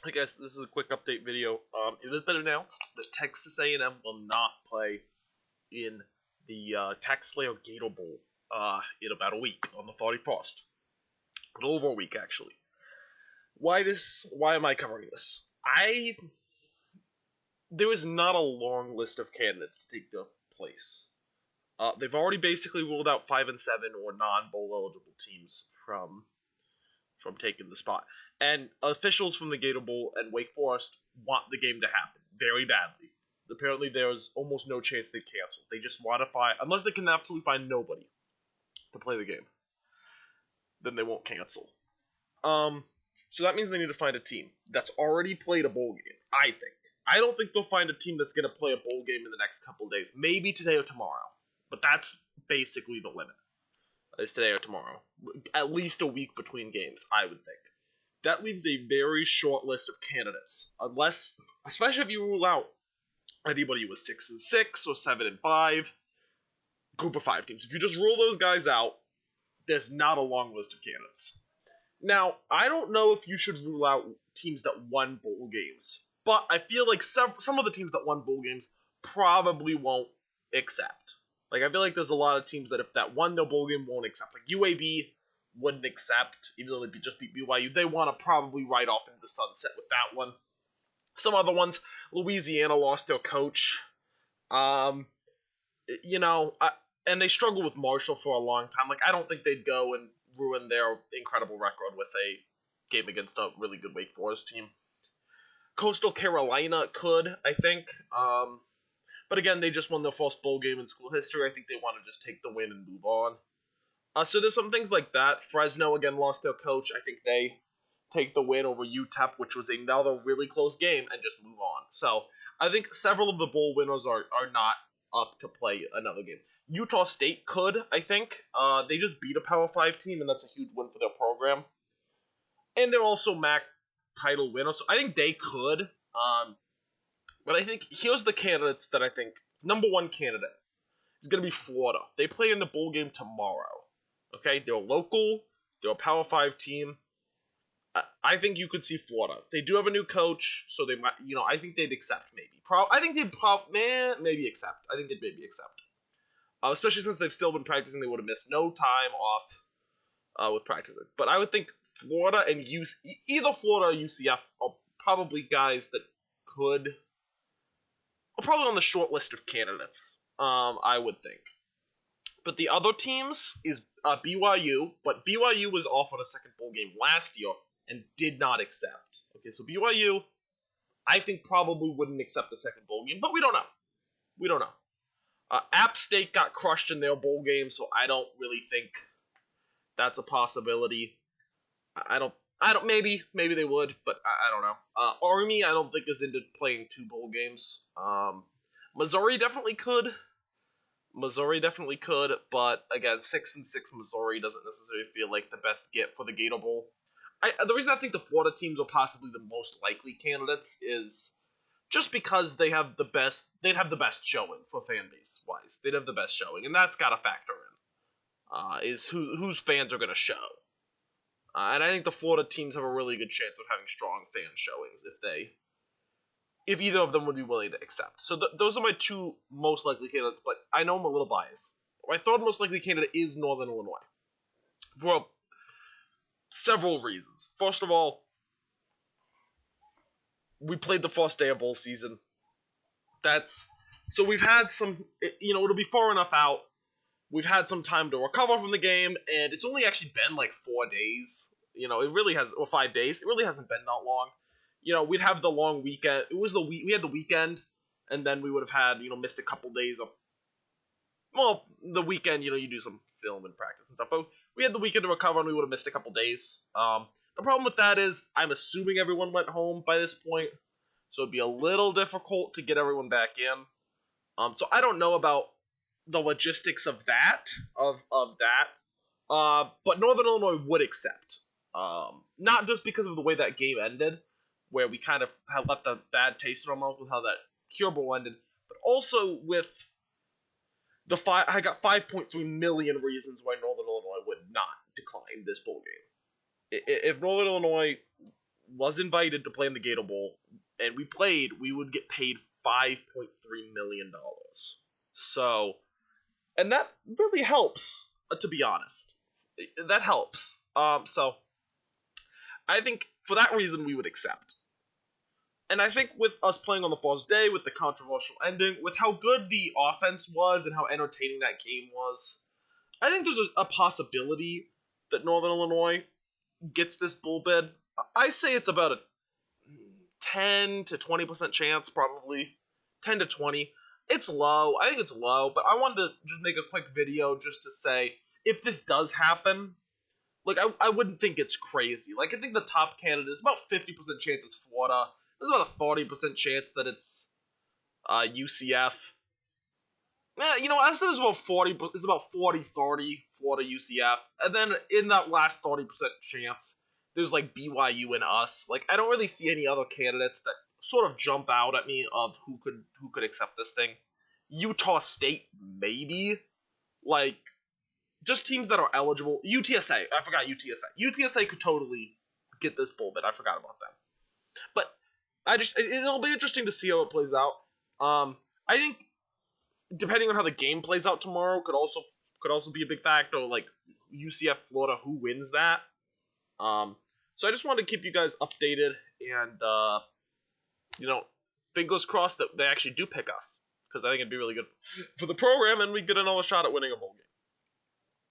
I guess this is a quick update video. It has been announced that Texas A&M will not play in the Texas Gator Bowl in about a week on the 31st. A little over a week, actually. Why this? Why am I covering this? There is not a long list of candidates to take the place. They've already basically ruled out 5 and 7 or non-bowl eligible teams from taking the spot. And officials from the Gator Bowl and Wake Forest want the game to happen very badly. Apparently, there's almost no chance they'd cancel. They just want to find, unless they can absolutely find nobody to play the game, then they won't cancel. So that means they need to find a team that's already played a bowl game, I think. I don't think they'll find a team that's going to play a bowl game in the next couple of days. Maybe today or tomorrow. But that's basically the limit. Is today or tomorrow. At least a week between games, I would think. That leaves a very short list of candidates. Unless, especially if you rule out anybody with 6 and 6 or 7 and 5, group of 5 teams. If you just rule those guys out, there's not a long list of candidates. Now, I don't know if you should rule out teams that won bowl games, but I feel like some of the teams that won bowl games probably won't accept. Like, I feel like there's a lot of teams that if that won their bowl game won't accept. Like, UAB wouldn't accept, even though they just beat BYU. They want to probably ride off into the sunset with that one. Some other ones, Louisiana lost their coach. And they struggled with Marshall for a long time. Like, I don't think they'd go and ruin their incredible record with a game against a really good Wake Forest team. Coastal Carolina could, I think. But again, they just won their first bowl game in school history. I think they want to just take the win and move on. So there's some things like that. Fresno, again, lost their coach. I think they take the win over UTEP, which was another really close game, and just move on. So I think several of the bowl winners are not up to play another game. Utah State could, I think. They just beat a Power 5 team, and that's a huge win for their program. And they're also MAC title winners, so I think they could. But I think here's the candidates that I think. Number one candidate is going to be Florida. They play in the bowl game tomorrow. Okay, they're local. They're a Power 5 team. I think you could see Florida. They do have a new coach, so they might, I think they'd accept maybe. I think they'd maybe accept. I think they'd maybe accept. Especially since they've still been practicing, they would have missed no time off with practicing. But I would think Florida and either Florida or UCF are probably guys that could, are probably on the short list of candidates. I would think. But the other teams is BYU, but BYU was offered a second bowl game last year and did not accept. Okay, so BYU, I think probably wouldn't accept a second bowl game, but we don't know. We don't know. App State got crushed in their bowl game, so I don't really think that's a possibility. I don't. Maybe they would, but I don't know. Army, I don't think is into playing 2 bowl games. Missouri definitely could. But again, 6 and 6 Missouri doesn't necessarily feel like the best get for the Gator Bowl. The reason I think the Florida teams are possibly the most likely candidates is just because they'd have the best showing for fan base wise. They'd have the best showing, and that's got to factor in. Is whose fans are going to show. And I think the Florida teams have a really good chance of having strong fan showings if either of them would be willing to accept. So those are my 2 most likely candidates, but I know I'm a little biased. My third most likely candidate is Northern Illinois. For several reasons. First of all, we played the first day of bowl season. So we've had some, it'll be far enough out. We've had some time to recover from the game, and it's only actually been like 4 days. It really has, or 5 days. It really hasn't been that long. We'd have the long weekend. We had the weekend, and then we would have had, missed a couple days of, the weekend, you do some film and practice and stuff. But we had the weekend to recover, and we would have missed a couple days. The problem with that is, I'm assuming everyone went home by this point, so it'd be a little difficult to get everyone back in. So I don't know about the logistics of that, but Northern Illinois would accept. Not just because of the way that game ended, where we kind of had left a bad taste in our mouth with how that Cure Bowl ended, but also with I got 5.3 million reasons why Northern Illinois would not decline this bowl game. If Northern Illinois was invited to play in the Gator Bowl, and we played, we would get paid $5.3 million. So, and that really helps, to be honest. That helps. So, I think for that reason we would accept. And I think with us playing on the first day, with the controversial ending, with how good the offense was and how entertaining that game was, I think there's a possibility that Northern Illinois gets this bowl bid. I say it's about a 10 to 20% chance, probably. 10 to 20. It's low. I think it's low, but I wanted to just make a quick video just to say, if this does happen, like, I wouldn't think it's crazy. Like, I think the top candidate is about 50% chance it's Florida. There's about a 40% chance that it's UCF. You know, I said there's about 40, it's about 40-30 Florida UCF. And then in that last 30% chance, there's like BYU and us. Like, I don't really see any other candidates that sort of jump out at me of who could accept this thing. Utah State, maybe. Like, just teams that are eligible. UTSA, I forgot UTSA. UTSA could totally get this bowl bid. I forgot about them. But it'll be interesting to see how it plays out. I think depending on how the game plays out tomorrow could also be a big factor. Like UCF Florida, who wins that? So I just wanted to keep you guys updated, and fingers crossed that they actually do pick us, because I think it'd be really good for the program, and we get another shot at winning a bowl game.